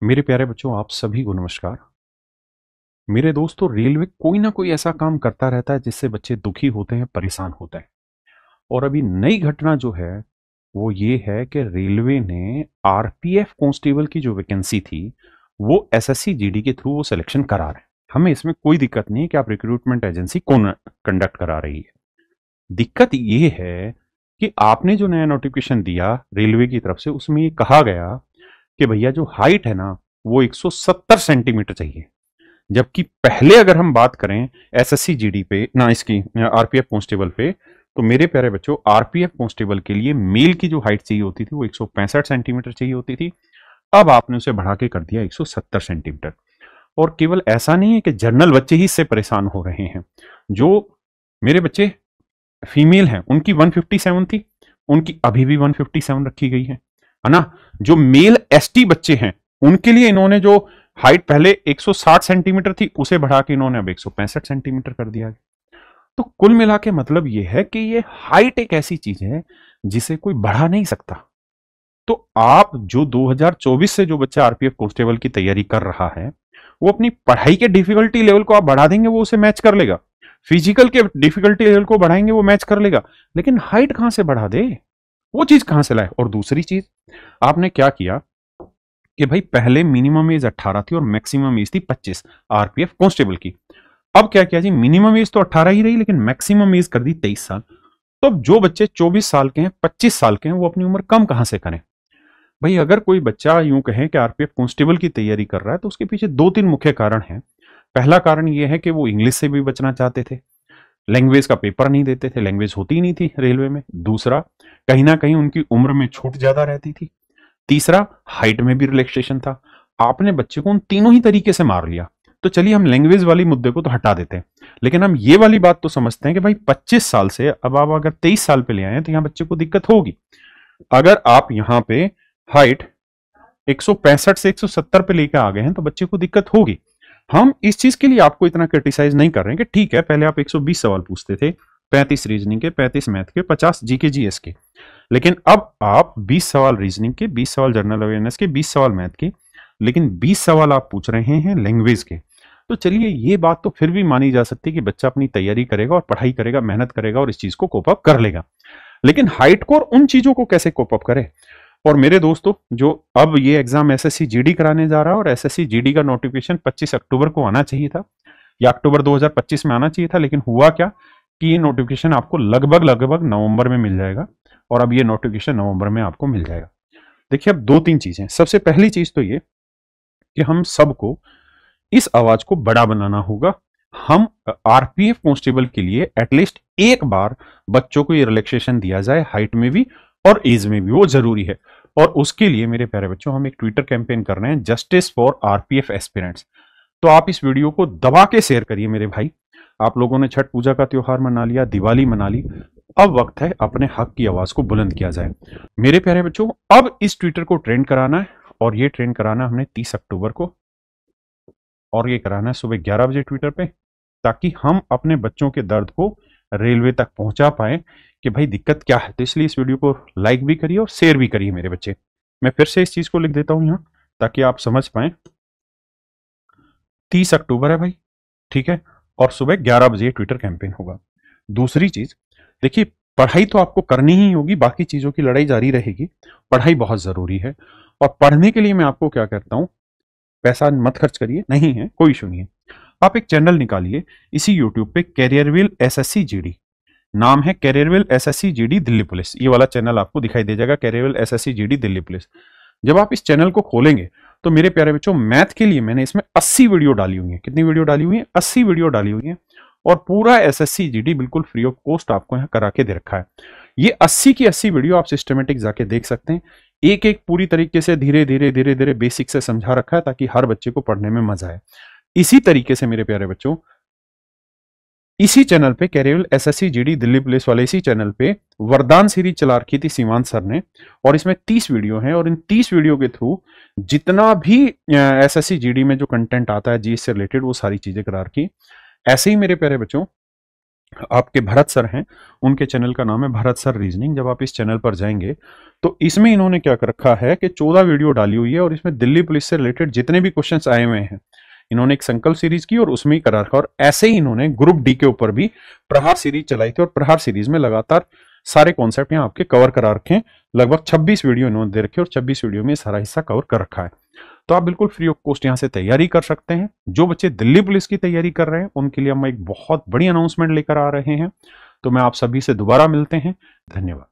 मेरे प्यारे बच्चों, आप सभी को नमस्कार। मेरे दोस्तों, रेलवे कोई ना कोई ऐसा काम करता रहता है जिससे बच्चे दुखी होते हैं, परेशान होते हैं। और अभी नई घटना जो है वो ये है कि रेलवे ने आरपीएफ कांस्टेबल की जो वैकेंसी थी वो एसएससी जीडी के थ्रू वो सिलेक्शन करा रहे हैं। हमें इसमें कोई दिक्कत नहीं है कि आप रिक्रूटमेंट एजेंसी कौन कंडक्ट करा रही है। दिक्कत ये है कि आपने जो नया नोटिफिकेशन दिया रेलवे की तरफ से, उसमें ये कहा गया कि भैया जो हाइट है ना वो 170 सेंटीमीटर चाहिए। जबकि पहले अगर हम बात करें एसएससी जीडी पे ना, इसकी आरपीएफ कांस्टेबल पे, तो मेरे प्यारे बच्चों आरपीएफ कांस्टेबल के लिए मेल की जो हाइट चाहिए होती थी वो 165 सेंटीमीटर चाहिए होती थी। अब आपने उसे बढ़ा के कर दिया 170 सेंटीमीटर। और केवल ऐसा नहीं है कि जनरल बच्चे ही इससे परेशान हो रहे हैं। जो मेरे बच्चे फीमेल हैं उनकी 157 थी, उनकी अभी भी 157 रखी गई है ना। जो मेल एसटी बच्चे हैं उनके लिए इन्होंने जो हाइट पहले 160 सेंटीमीटर थी उसे बढ़ा के इन्होंने अब 165 सेंटीमीटर कर दिया है। तो कुल मिला के मतलब यह है कि ये हाइट एक ऐसी चीज है जिसे कोई बढ़ा नहीं सकता। तो आप जो 2024 से जो बच्चा आरपीएफ कांस्टेबल की तैयारी कर रहा है वो अपनी पढ़ाई के डिफिकल्टी लेवल को आप बढ़ा देंगे, वो उसे मैच कर लेगा। फिजिकल के डिफिकल्टी लेवल को बढ़ाएंगे, वो मैच कर लेगा। लेकिन हाइट कहां से बढ़ा दे, वो चीज कहां से लाए। और दूसरी चीज, आपने क्या किया कि भाई पहले मिनिमम एज 18 थी और मैक्सिमम एज थी 25 आरपीएफ कांस्टेबल की। अब क्या किया जी, मिनिमम एज तो 18 ही रही लेकिन मैक्सिमम एज कर दी 23 साल। तो अब जो बच्चे 24 साल के हैं, 25 साल के हैं, वो अपनी उम्र कम कहां से करें। भाई अगर कोई बच्चा यूं कहे कि आरपीएफ कांस्टेबल की तैयारी कर रहा है तो उसके पीछे दो तीन मुख्य कारण हैं। पहला कारण यह है कि वो इंग्लिश से भी बचना चाहते थे, लैंग्वेज का पेपर नहीं देते थे, लैंग्वेज होती ही नहीं थी रेलवे में। दूसरा, कहीं ना कहीं उनकी उम्र में छूट ज्यादा रहती थी। तीसरा, हाइट में भी रिलैक्सेशन था। आपने बच्चे को उन तीनों ही तरीके से मार लिया। तो चलिए हम लैंग्वेज वाली मुद्दे को तो हटा देते हैं, लेकिन हम ये वाली बात तो समझते हैं कि भाई 25 साल से अब आप अगर 23 साल पे ले आए हैं तो यहां बच्चे को दिक्कत होगी। अगर आप यहां पे हाइट 165 से 170 पे लेकर आ गए हैं तो बच्चे को दिक्कत होगी। हम इस चीज के लिए आपको इतना क्रिटिसाइज नहीं कर रहे हैं कि ठीक है पहले आप 120 सवाल पूछते थे, 35 रीजनिंग के, 35 मैथ के, 50 जीके जीएस के, लेकिन अब आप 20 सवाल रीजनिंग के, 20 सवाल जनरल अवेयरनेस के, 20 सवाल मैथ के, लेकिन 20 सवाल आप पूछ रहे हैं लैंग्वेज के। तो चलिए ये बात तो फिर भी मानी जा सकती है कि बच्चा अपनी तैयारी करेगा और पढ़ाई करेगा, मेहनत करेगा और इस चीज को कोप अप कर लेगा। लेकिन हाइट को और उन चीजों को कैसे कोप अप करे। और मेरे दोस्तों, जो अब ये एग्जाम एसएससी जीडी कराने जा रहा है और एसएससी जीडी का नोटिफिकेशन 25 अक्टूबर को आना चाहिए था या अक्टूबर 2025 में आना चाहिए था, लेकिन हुआ क्या कि ये नोटिफिकेशन आपको लगभग लगभग नवंबर में मिल जाएगा और अब ये नोटिफिकेशन नवंबर में आपको मिल जाएगा। देखिए अब दो तीन चीजें, सबसे पहली चीज तो ये कि हम सबको इस आवाज को बड़ा बनाना होगा। हम आरपीएफ कांस्टेबल के लिए एटलीस्ट एक बार बच्चों को ये रिलैक्सेशन दिया जाए, हाइट में भी और एज में भी, वो जरूरी है। और उसके लिए मेरे प्यारे बच्चों हम एक ट्विटर कैंपेन कर रहे हैं, जस्टिस फॉर आरपीएफ एस्पिरेंट्स। तो आप इस वीडियो को दबा के शेयर करिए मेरे भाई। आप लोगों ने छठ पूजा का त्योहार मना लिया, दिवाली मना ली, अब वक्त है अपने हक की आवाज को बुलंद किया जाए। मेरे प्यारे बच्चों, अब इस ट्विटर को ट्रेंड कराना है और ये ट्रेंड कराना हमने 30 अक्टूबर को, और ये कराना है सुबह 11 बजे ट्विटर पे, ताकि हम अपने बच्चों के दर्द को रेलवे तक पहुंचा पाए कि भाई दिक्कत क्या है। तो इसलिए इस वीडियो को लाइक भी करिए और शेयर भी करिए मेरे बच्चे। मैं फिर से इस चीज को लिख देता हूं यहां ताकि आप समझ पाए। 30 अक्टूबर है भाई, ठीक है, और सुबह 11 बजे ट्विटर कैंपेन होगा। दूसरी चीज, देखिए पढ़ाई तो आपको करनी ही होगी, बाकी चीजों की लड़ाई जारी रहेगी। पढ़ाई बहुत जरूरी है और पढ़ने के लिए मैं आपको क्या कहता हूं, पैसा मत खर्च करिए, नहीं है कोई इशू नहीं है। आप एक चैनल निकालिए इसी यूट्यूब पे, कैरियरविल एसएससी जीडी नाम है, कैरियरविल एसएससी जीडी दिल्ली पुलिस, ये वाला चैनल आपको दिखाई दे जाएगा, कैरियरविल एसएससी जीडी दिल्ली पुलिस। जब आप इस चैनल को खोलेंगे तो मेरे प्यारे बच्चों, मैथ के लिए मैंने इसमें 80 वीडियो डाली हुई है। कितनी वीडियो डाली हुई है? 80 वीडियो डाली हुई है। और पूरा एसएससी जीडी बिल्कुल फ्री ऑफ कॉस्ट आपको यहाँ करा के दे रखा है। ये 80 की 80 वीडियो आप सिस्टमेटिक जाके देख सकते हैं। एक एक पूरी तरीके से धीरे धीरे धीरे धीरे बेसिक से समझा रखा है ताकि हर बच्चे को पढ़ने में मजा आए। इसी तरीके से मेरे प्यारे बच्चों, इसी चैनल पे, career SSC GD Delhi police वाले इसी चैनल पे वरदान सीरीज चला रखी थी सीमांत सर ने, और इसमें 30 वीडियो हैं। और इन 30 वीडियो के थ्रू जितना भी एसएससी जीडी में जो कंटेंट आता है जीएस से रिलेटेड, वो सारी चीजें करा रखी। ऐसे ही मेरे प्यारे बच्चों, आपके भरत सर हैं, उनके चैनल का नाम है भरत सर रीजनिंग। जब आप इस चैनल पर जाएंगे तो इसमें इन्होंने क्या कर रखा है कि 14 वीडियो डाली हुई है और इसमें दिल्ली पुलिस से रिलेटेड जितने भी क्वेश्चंस आए हुए हैं इन्होंने एक संकल्प सीरीज की और उसमें ही करा रखा। और ऐसे ही इन्होंने ग्रुप डी के ऊपर भी प्रहार सीरीज चलाई थी और प्रहार सीरीज में लगातार सारे कॉन्सेप्ट यहाँ आपके कवर करा रखे हैं। लगभग 26 वीडियो इन्होंने दे रखे और 26 वीडियो में सारा हिस्सा कवर कर रखा है। तो आप बिल्कुल फ्री ऑफ कॉस्ट यहाँ से तैयारी कर सकते हैं। जो बच्चे दिल्ली पुलिस की तैयारी कर रहे हैं उनके लिए हम एक बहुत बड़ी अनाउंसमेंट लेकर आ रहे हैं। तो मैं आप सभी से दोबारा मिलते हैं। धन्यवाद।